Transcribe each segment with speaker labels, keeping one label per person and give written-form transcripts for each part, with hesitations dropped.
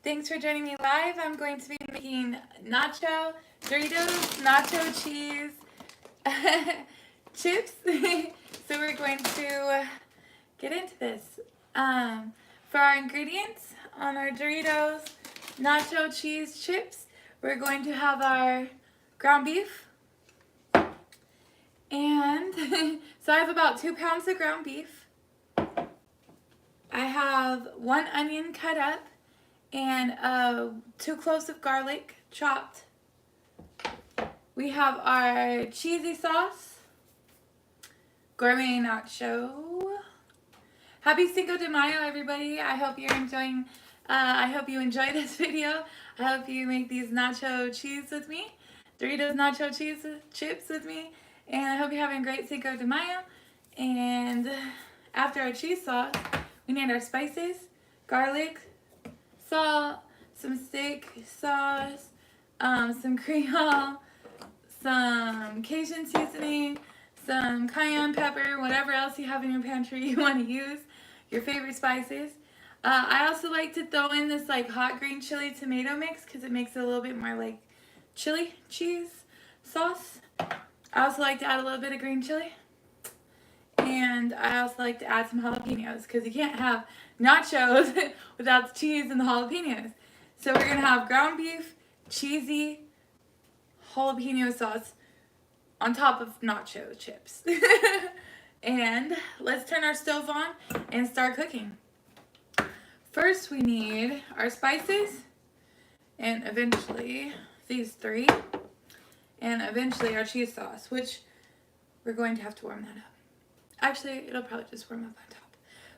Speaker 1: Thanks for joining me live. I'm going to be making Doritos nacho cheese chips. So we're going to get into this. For our ingredients on our Doritos nacho cheese chips, we're going to have our ground beef. And so I have about 2 pounds of ground beef. I have 1 onion cut up and 2 cloves of garlic chopped. We have our cheesy sauce, gourmet nacho. Happy Cinco de Mayo, everybody. I hope you're enjoying, I hope you enjoy this video. I hope you make these nacho cheese with me, Doritos nacho cheese chips with me. And I hope you're having a great Cinco de Mayo. And after our cheese sauce, we need our spices, garlic, salt, some steak sauce, some Creole, some Cajun seasoning, some cayenne pepper, whatever else you have in your pantry you want to use, your favorite spices. I also like to throw in this like hot green chili tomato mix because it makes it a little bit more like chili cheese sauce. I also like to add a little bit of green chili. And I also like to add some jalapenos because you can't have nachos without the cheese and the jalapenos. So we're going to have ground beef, cheesy, jalapeno sauce on top of nacho chips. And let's turn our stove on and start cooking. First we need our spices and eventually these 3. And eventually our cheese sauce, which we're going to have to warm that up. Actually, it'll probably just warm up on top.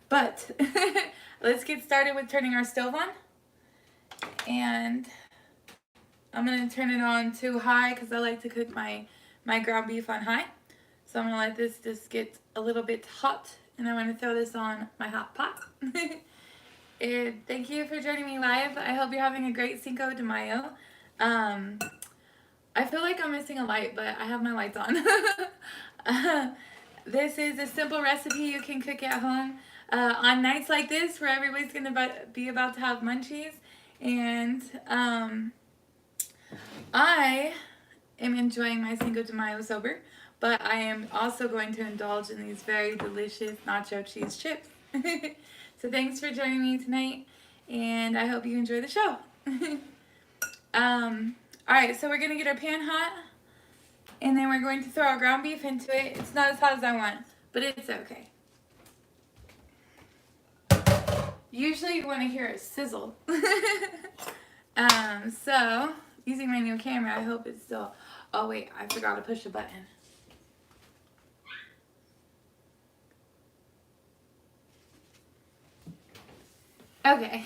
Speaker 1: But let's get started with turning our stove on. And I'm going to turn it on to high because I like to cook my ground beef on high. So I'm going to let this just get a little bit hot. And I'm going to throw this on my hot pot. And thank you for joining me live. I hope you're having a great Cinco de Mayo. I feel like I'm missing a light, but I have my lights on. This is a simple recipe you can cook at home on nights like this where everybody's going to be about to have munchies. And I am enjoying my Cinco de Mayo sober, but I am also going to indulge in these very delicious nacho cheese chips. So thanks for joining me tonight, and I hope you enjoy the show. Alright, so we're going to get our pan hot, and then we're going to throw our ground beef into it. It's not as hot as I want, but it's okay. Usually you want to hear a sizzle. So, using my new camera, I hope it's still... Oh wait, I forgot to push a button. Okay,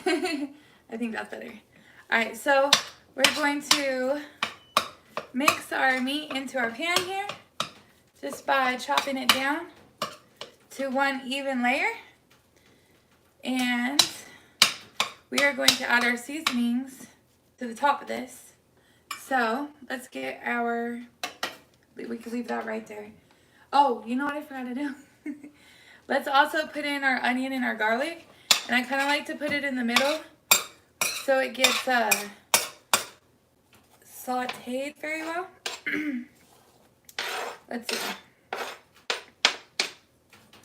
Speaker 1: I think that's better. Alright, so we're going to mix our meat into our pan here just by chopping it down to one even layer. And we are going to add our seasonings to the top of this. So let's get our, we can leave that right there. Oh, you know what I forgot to do? Let's also put in our onion and our garlic. And I kind of like to put it in the middle so it gets sauteed very well. Let's see.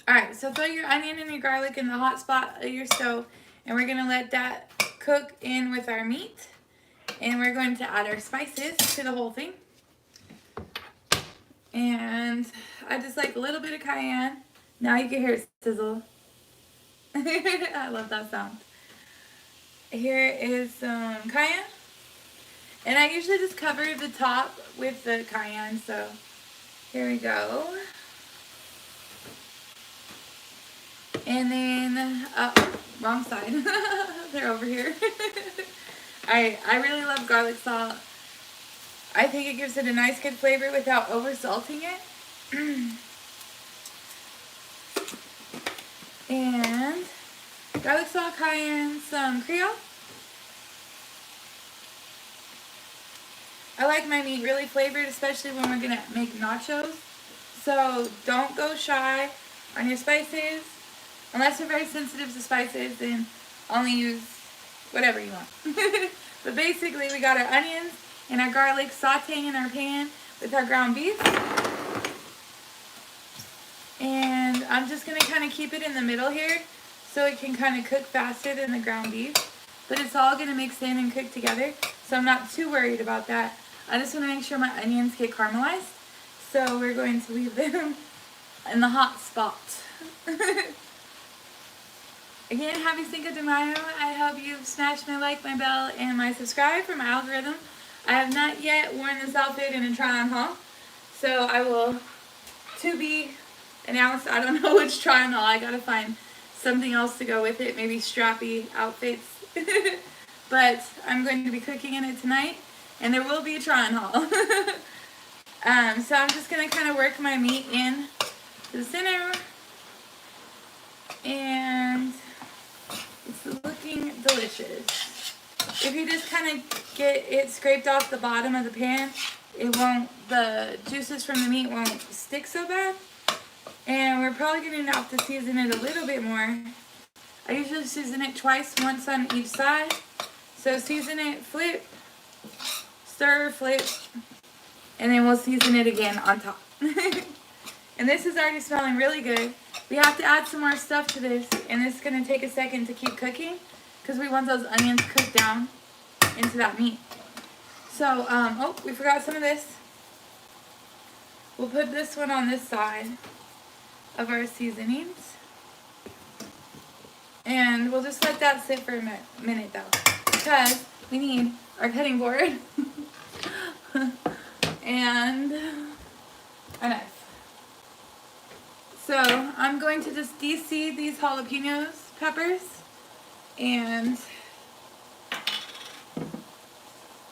Speaker 1: Alright, so throw your onion and your garlic in the hot spot of your stove. And we're going to let that cook in with our meat. And we're going to add our spices to the whole thing. And I just like a little bit of cayenne. Now you can hear it sizzle. I love that sound. Here is some cayenne. And I usually just cover the top with the cayenne. So here we go. And then, wrong side. They're over here. I really love garlic salt. I think it gives it a nice good flavor without over salting it. And garlic salt, cayenne, some Creole. I like my meat really flavored, especially when we're going to make nachos. So don't go shy on your spices. Unless you're very sensitive to spices, then only use whatever you want. But basically, we got our onions and our garlic sauteing in our pan with our ground beef. And I'm just going to kind of keep it in the middle here so it can kind of cook faster than the ground beef. But it's all going to mix in and cook together, so I'm not too worried about that. I just want to make sure my onions get caramelized. So we're going to leave them in the hot spot. Again, happy Cinco de Mayo. I hope you've smashed my like, my bell, and my subscribe for my algorithm. I have not yet worn this outfit in a try-on haul, so I will, to be announced. I don't know which try-on haul. I gotta find something else to go with it, maybe strappy outfits. But I'm going to be cooking in it tonight, and there will be a try-on haul. So I'm just gonna kind of work my meat in to the center, and it's looking delicious. If you just kind of get it scraped off the bottom of the pan, the juices from the meat won't stick so bad. And we're probably going to have to season it a little bit more. I usually season it twice, once on each side. So season it, flip, stir, flip, and then we'll season it again on top. And this is already smelling really good. We have to add some more stuff to this, and it's going to take a second to keep cooking because we want those onions cooked down into that meat. So, oh, we forgot some of this. We'll put this one on this side of our seasonings. And we'll just let that sit for a minute though, because we need our cutting board and a knife. So I'm going to just de-seed these jalapenos peppers, and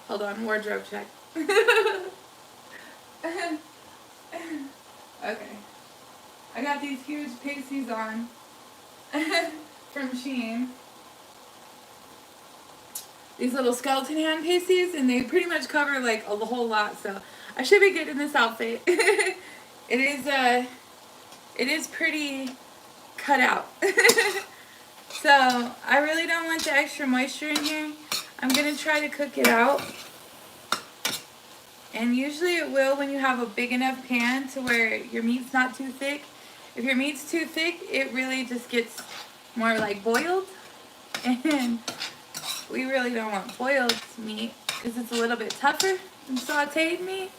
Speaker 1: hold on, wardrobe check. Okay. I got these huge pasties on from Shein. These little skeleton hand pasties, and they pretty much cover like a whole lot, so I should be good in this outfit. It is pretty cut out. So I really don't want the extra moisture in here. I'm gonna try to cook it out. And usually it will when you have a big enough pan to where your meat's not too thick. If your meat's too thick, it really just gets more like boiled. And we really don't want boiled meat because it's a little bit tougher than sauteed meat.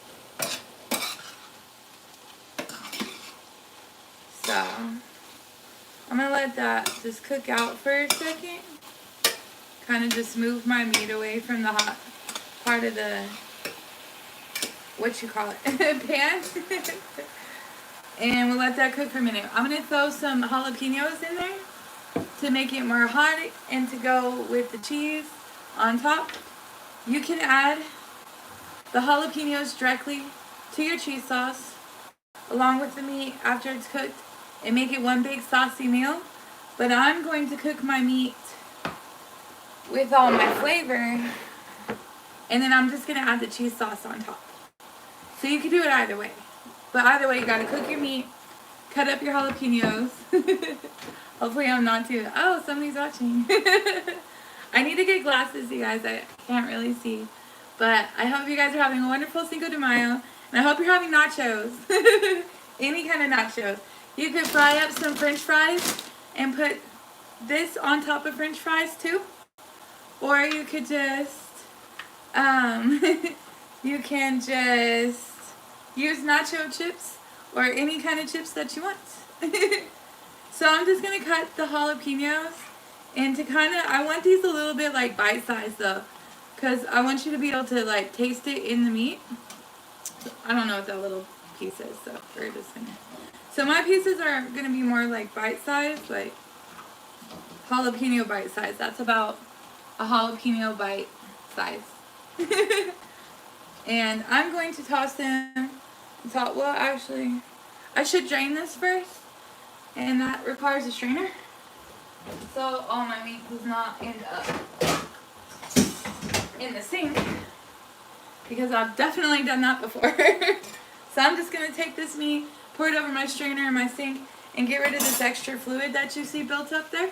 Speaker 1: So I'm going to let that just cook out for a second. Kind of just move my meat away from the hot part of the, pan. And we'll let that cook for a minute. I'm going to throw some jalapenos in there to make it more hot and to go with the cheese on top. You can add the jalapenos directly to your cheese sauce along with the meat after it's cooked and make it one big saucy meal. But I'm going to cook my meat with all my flavor, and then I'm just going to add the cheese sauce on top. So you can do it either way. But either way, you got to cook your meat, cut up your jalapenos. Hopefully I'm not too... Oh, somebody's watching. I need to get glasses, you guys. I can't really see. But I hope you guys are having a wonderful Cinco de Mayo. And I hope you're having nachos. Any kind of nachos. You could fry up some french fries and put this on top of french fries too. Or you could just... you can just use nacho chips or any kind of chips that you want. So I'm just going to cut the jalapenos, and to kind of, I want these a little bit like bite-sized though, because I want you to be able to like taste it in the meat. I don't know what that little piece is, so we're just going to. So my pieces are going to be more like bite-sized, like jalapeno bite-sized. That's about a jalapeno bite size. And I'm going to toss them. Well, actually, I should drain this first, and that requires a strainer, so all my meat does not end up in the sink, because I've definitely done that before. So I'm just going to take this meat, pour it over my strainer in my sink, and get rid of this extra fluid that you see built up there.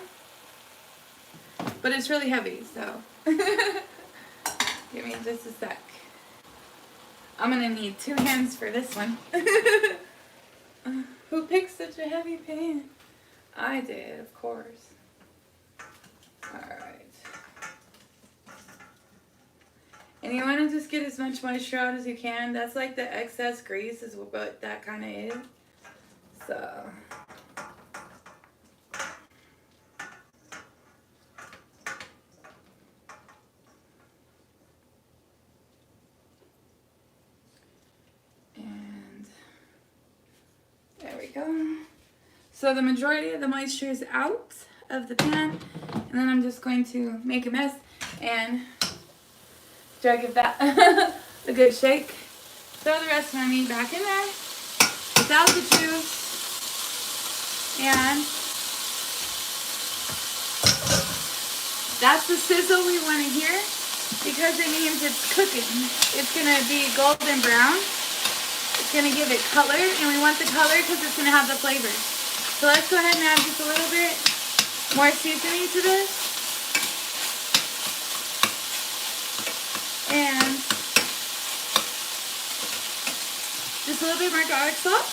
Speaker 1: but it's really heavy, so give me just a sec. I'm gonna need 2 hands for this one. Who picked such a heavy pan? I did, of course. Alright. And you want to just get as much moisture out as you can. That's like the excess grease is what that kind of is. So. And there we go. So the majority of the moisture is out of the pan. And then I'm just going to make a mess and give that a good shake. Throw the rest of my meat back in there without the juice. And that's the sizzle we want to hear because it means it's cooking. It's going to be golden brown. It's going to give it color, and we want the color because it's going to have the flavor. So let's go ahead and add just a little bit more seasoning to this. And just a little bit more garlic salt.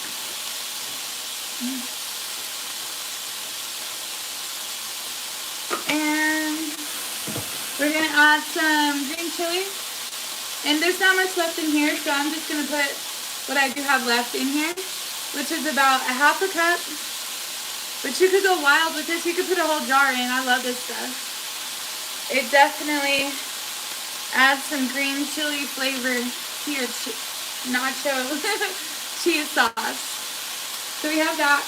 Speaker 1: And we're going to add some green chili. And there's not much left in here, so I'm just going to put what I do have left in here, which is about a half a cup. But you could go wild with this. You could put a whole jar in. I love this stuff. It definitely add some green chili flavor to your nacho cheese sauce. So we have that.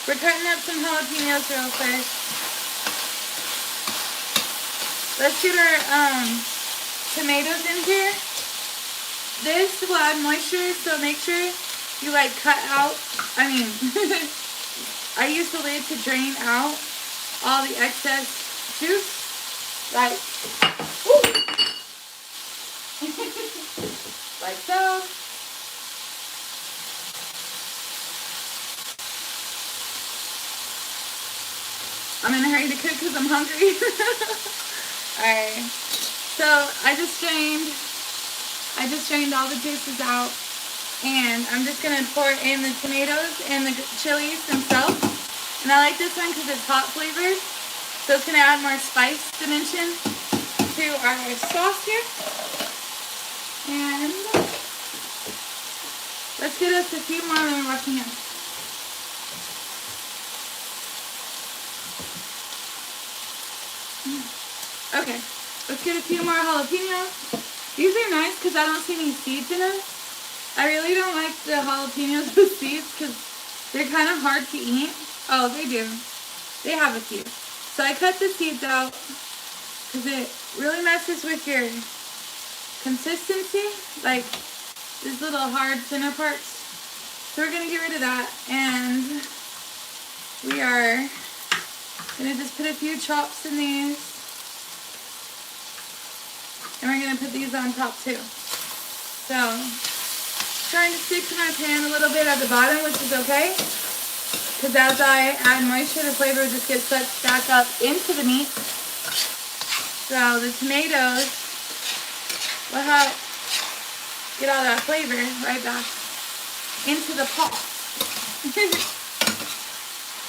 Speaker 1: We're cutting up some jalapenos real quick. Let's get our tomatoes in here. This will add moisture, so make sure you like cut out. I mean, I use the lid to drain out all the excess juice. Like, like so. I'm in a hurry to cook because I'm hungry. Alright. So I just drained all the juices out. And I'm just going to pour in the tomatoes and the chilies themselves. And I like this one because it's hot flavored. So it's going to add more spice dimension to our sauce here. And let's get us a few more and then we're washing hands. Okay, let's get a few more jalapenos. These are nice because I don't see any seeds in them. I really don't like the jalapenos with seeds because they're kind of hard to eat. Oh, they do. They have a few. So I cut the seeds out because it really messes with your consistency. Like these little hard center parts. So we're going to get rid of that. And we are going to just put a few chops in these. And we're going to put these on top too. So, trying to stick to my pan a little bit at the bottom, which is okay. Because as I add moisture, the flavor just gets sucked back up into the meat. So the tomatoes will help get all that flavor right back into the pot.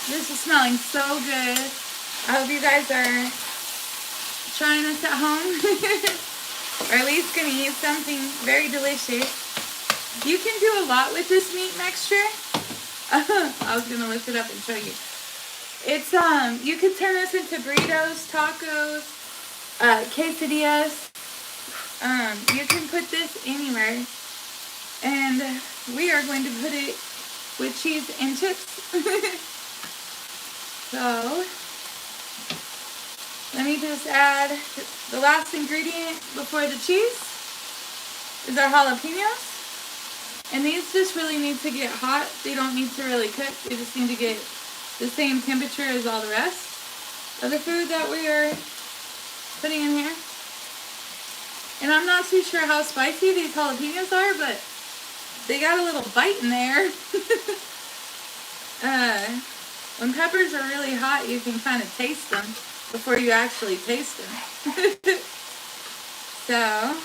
Speaker 1: This is smelling so good. I hope you guys are trying this at home. Or at least going to eat something very delicious. You can do a lot with this meat mixture. I was going to lift it up and show you. It's, you could turn this into burritos, tacos, quesadillas. You can put this anywhere. And we are going to put it with cheese and chips. So, let me just add the last ingredient before the cheese is our jalapenos. And these just really need to get hot. They don't need to really cook. They just need to get the same temperature as all the rest of the food that we are putting in here. And I'm not too sure how spicy these jalapenos are, but they got a little bite in there. When peppers are really hot, you can kind of taste them. before you actually taste them. So,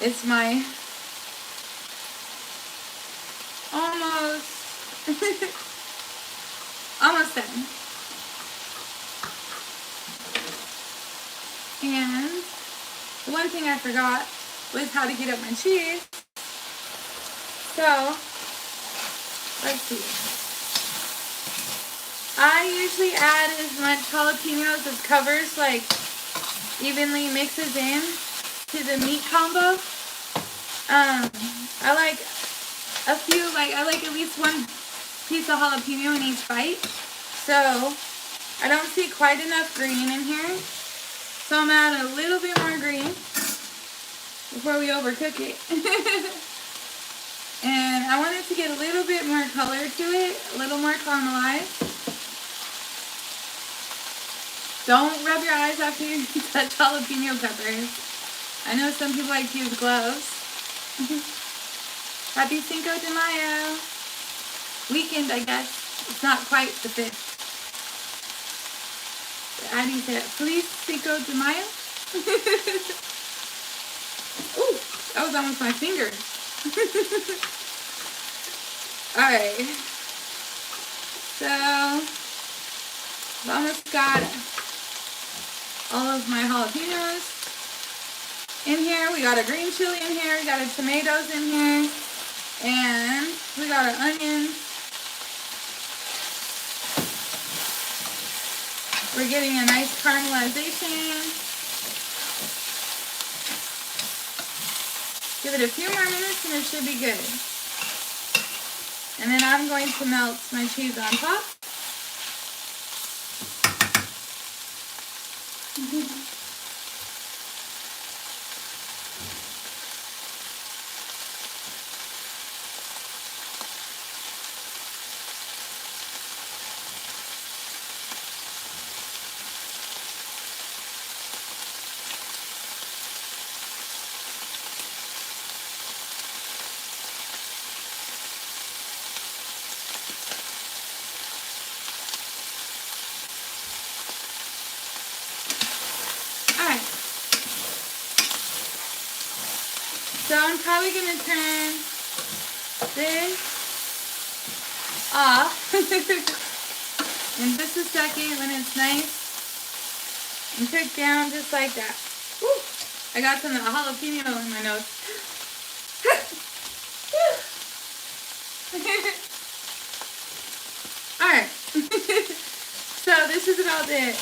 Speaker 1: it's my almost, almost done. And the one thing I forgot was how to get up my cheese. So, let's see. I usually add as much jalapenos as covers, like evenly mixes in to the meat combo. I like a few, I like at least one piece of jalapeno in each bite. So I don't see quite enough green in here. So I'm gonna add a little bit more green before we overcook it. And I want it to get a little bit more color to it, a little more caramelized. Don't rub your eyes after you touch jalapeno peppers. I know some people like to use gloves. Happy Cinco de Mayo. Weekend, I guess. It's not quite the 5th. Addie said, Feliz Cinco de Mayo. Ooh, that was almost my finger. Alright. So, I've almost got all of my jalapenos in here. We got a green chili in here. We got our tomatoes in here. And we got our onions. We're getting a nice caramelization. Give it a few more minutes and it should be good. And then I'm going to melt my cheese on top. Alright. So I'm probably going to turn this off in just a second when it's nice and cooked down just like that. Woo! I got some jalapeno in my nose. Alright. So this is about the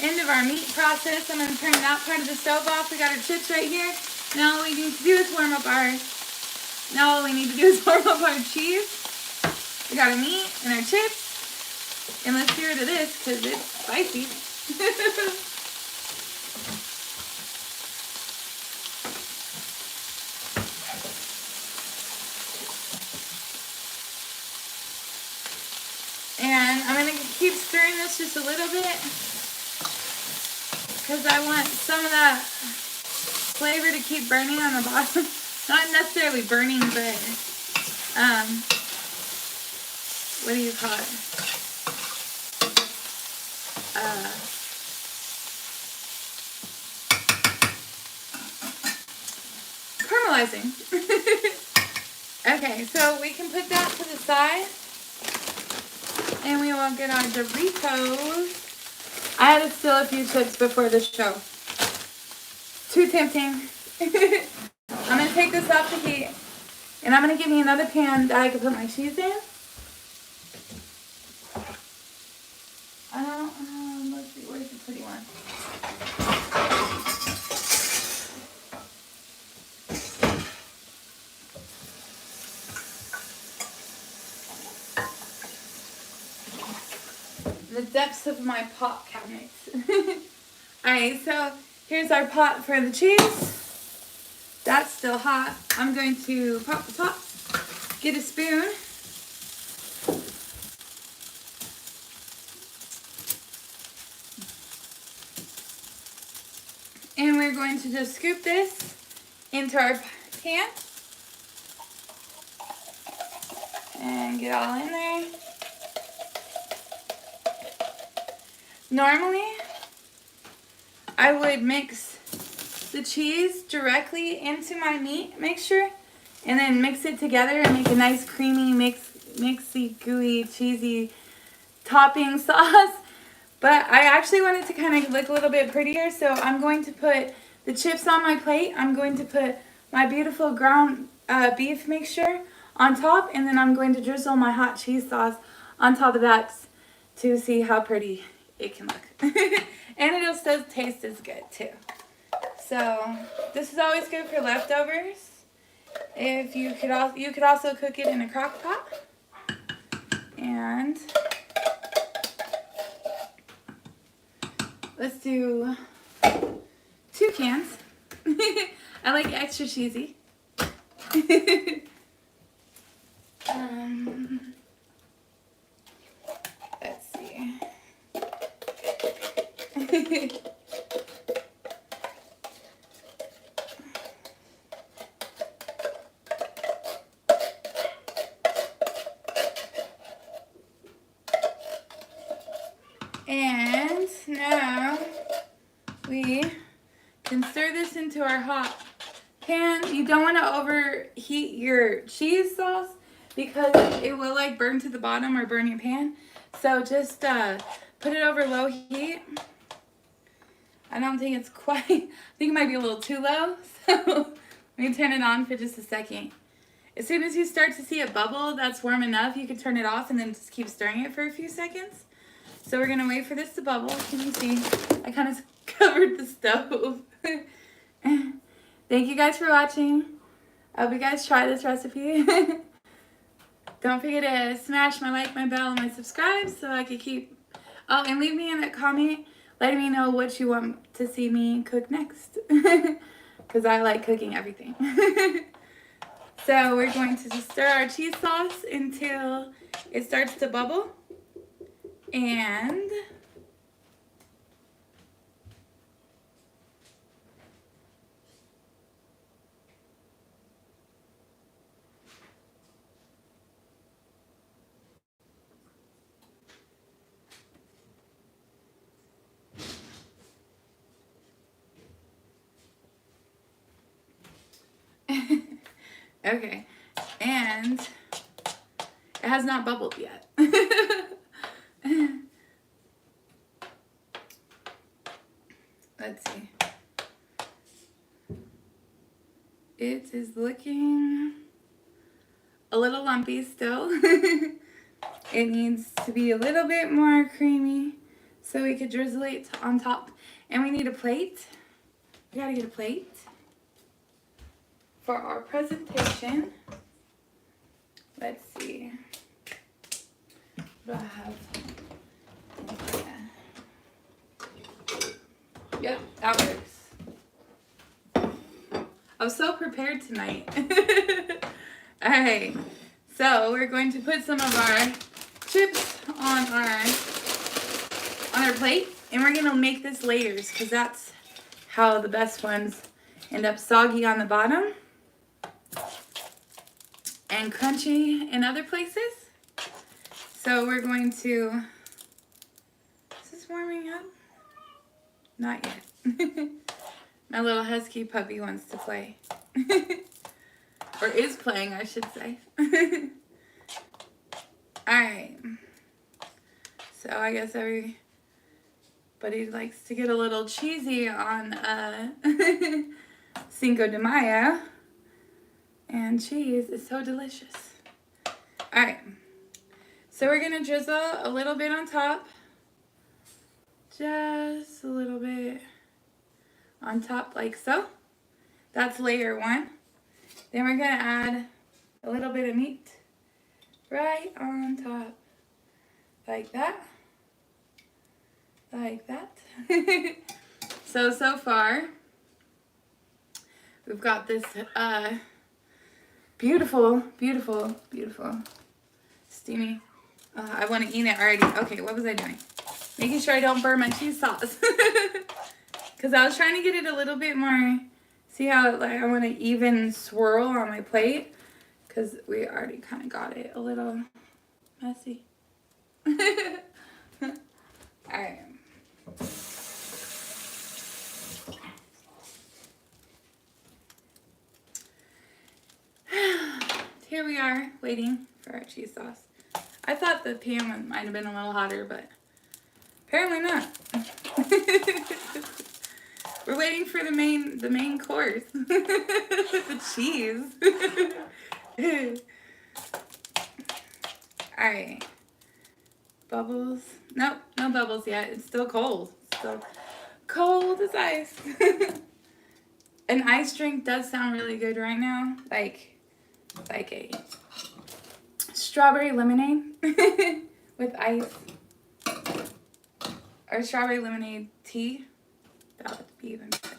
Speaker 1: end of our meat process. I'm going to turn that part of the stove off. We got our chips right here. Now all we need to do is warm up our cheese. We got our meat and our chips. And let's get rid of this because it's spicy. And I'm going to keep stirring this just a little bit because I want some of that flavor to keep burning on the bottom. Not necessarily burning, but what do you call it? Caramelizing. Okay, so we can put that to the side. And we will get our Doritos. I had to steal a few chips before the show. Too tempting. I'm going to take this off the heat. And I'm going to give me another pan that I can put my cheese in. Let's see, where's the pretty one? The depths of my pot cabinets. Alright, so here's our pot for the cheese. That's still hot. I'm going to pop the top, get a spoon. And we're going to just scoop this into our pan. And get all in there. Normally, I would mix the cheese directly into my meat mixture and then mix it together and make a nice creamy, mixy, gooey, cheesy topping sauce. But I actually want it to kind of look a little bit prettier, so I'm going to put the chips on my plate. I'm going to put my beautiful ground beef mixture on top, and then I'm going to drizzle my hot cheese sauce on top of that to see how pretty it can look. And it'll still taste as good too. So this is always good for leftovers. If you could also cook it in a crock pot. And let's do 2 cans. I like extra cheesy. Let's see. And now we can stir this into our hot pan. You don't want to overheat your cheese sauce because it will like burn to the bottom or burn your pan. So just put it over low heat. I don't think it's quite, I think it might be a little too low. So let me turn it on for just a second. As soon as you start to see it bubble, that's warm enough. You can turn it off and then just keep stirring it for a few seconds. So we're gonna wait for this to bubble. Can you see? I kind of covered the stove. Thank you guys for watching. I hope you guys try this recipe. Don't forget to smash my like, my bell, and my subscribe so I can keep... Oh, and leave me in a comment letting me know what you want to see me cook next. Because I like cooking everything. So we're going to just stir our cheese sauce until it starts to bubble. And okay, and it has not bubbled yet. Let's see. It is looking a little lumpy still. It needs to be a little bit more creamy so we could drizzle it on top. And we need a plate. We gotta get a plate for our presentation. Let's see. What do I have? Yep, that works. I'm so prepared tonight. Alright, so we're going to put some of our chips on our plate, and we're gonna make this layers because that's how the best ones end up soggy on the bottom and crunchy in other places. So we're going to, is this warming up? Not yet. My little husky puppy wants to play. Or is playing, I should say. Alright. So I guess everybody likes to get a little cheesy on Cinco de Mayo. And cheese is so delicious. Alright. So we're going to drizzle a little bit on top. Just a little bit on top like so. That's layer 1. Then we're going to add a little bit of meat right on top. Like that. Like that. So far, we've got this beautiful, beautiful, beautiful, steamy. I want to eat it already. Okay, what was I doing? Making sure I don't burn my cheese sauce. Because I was trying to get it a little bit more, see how like I want to even swirl on my plate. Because we already kind of got it a little messy. Alright. waiting for our cheese sauce. I thought the pan might have been a little hotter, but apparently not. We're waiting for the main course. The cheese. Alright. Bubbles. Nope, no bubbles yet. It's still cold. Still cold as ice. An ice drink does sound really good right now. Like a strawberry lemonade with ice. Or strawberry lemonade tea. That would be even better.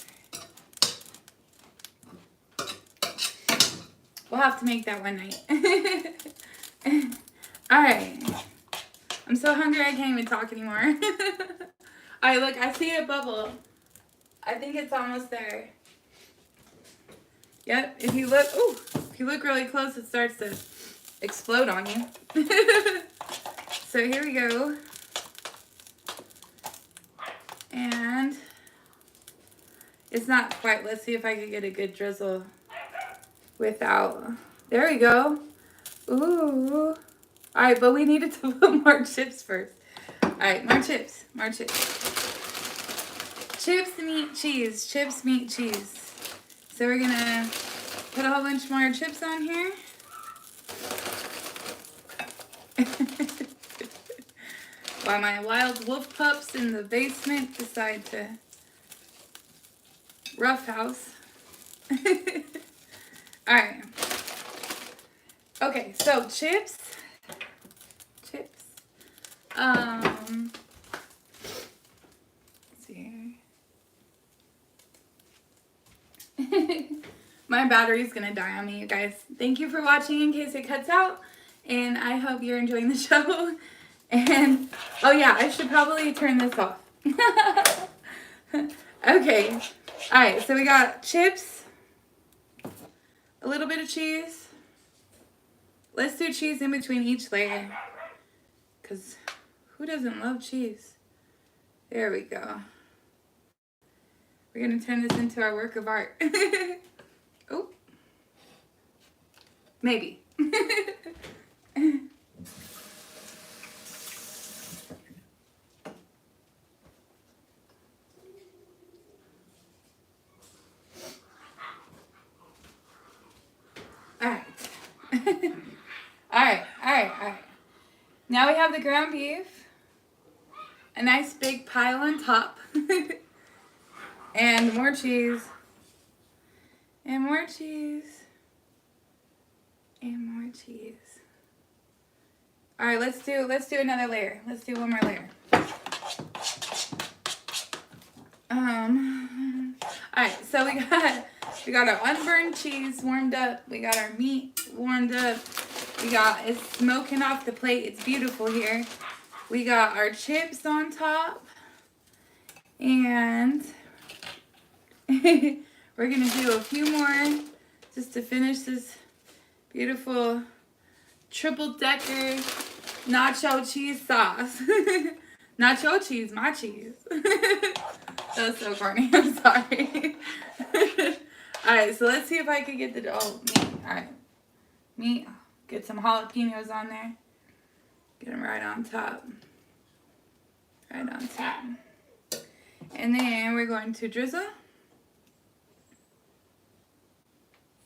Speaker 1: We'll have to make that one night. Alright. I'm so hungry I can't even talk anymore. Alright, look, I see a bubble. I think it's almost there. Yep, if you look really close, it starts to explode on you. So here we go. And it's not quite, let's see if I can get a good drizzle without, there we go. Ooh. Alright, but we needed to put more chips first. Alright, more chips, more chips. Chips, meat, cheese, chips, meat, cheese. So we're gonna put a whole bunch more chips on here. While my wild wolf pups in the basement decide to roughhouse. Alright. Okay, so chips. Let's see here. My battery's gonna die on me, you guys. Thank you for watching in case it cuts out. And I hope you're enjoying the show. And, oh yeah, I should probably turn this off. Okay. Alright, so we got chips. A little bit of cheese. Let's do cheese in between each layer. Because who doesn't love cheese? There we go. We're going to turn this into our work of art. Oh. Maybe. Alright. Alright. Now we have the ground beef. A nice big pile on top. And more cheese. And more cheese. And more cheese. Alright, let's do another layer. Let's do one more layer. Alright, so we got our unburned cheese warmed up. We got our meat warmed up. It's smoking off the plate. It's beautiful here. We got our chips on top. And we're going to do a few more just to finish this beautiful triple-decker nacho cheese sauce. Nacho cheese, my cheese. That was so corny. I'm sorry. Alright, so let's see if I can get the, meat. Alright. Meat. Get some jalapenos on there. Get them right on top. Right on top. And then we're going to drizzle.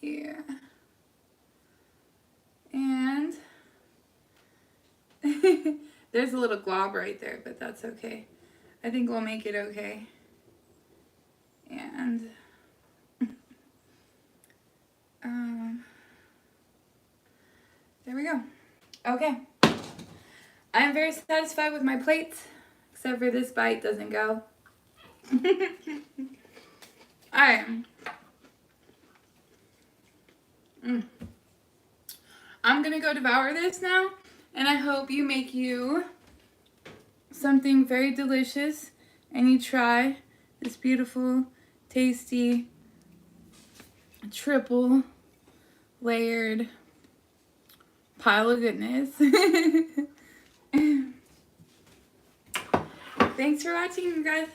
Speaker 1: Here. And there's a little glob right there, but that's okay. I think we'll make it okay. And there we go. Okay. I'm very satisfied with my plates, except for this bite doesn't go. Alright. I'm gonna go devour this now, and I hope you make you something very delicious, and you try this beautiful, tasty, triple layered pile of goodness. Thanks for watching, you guys.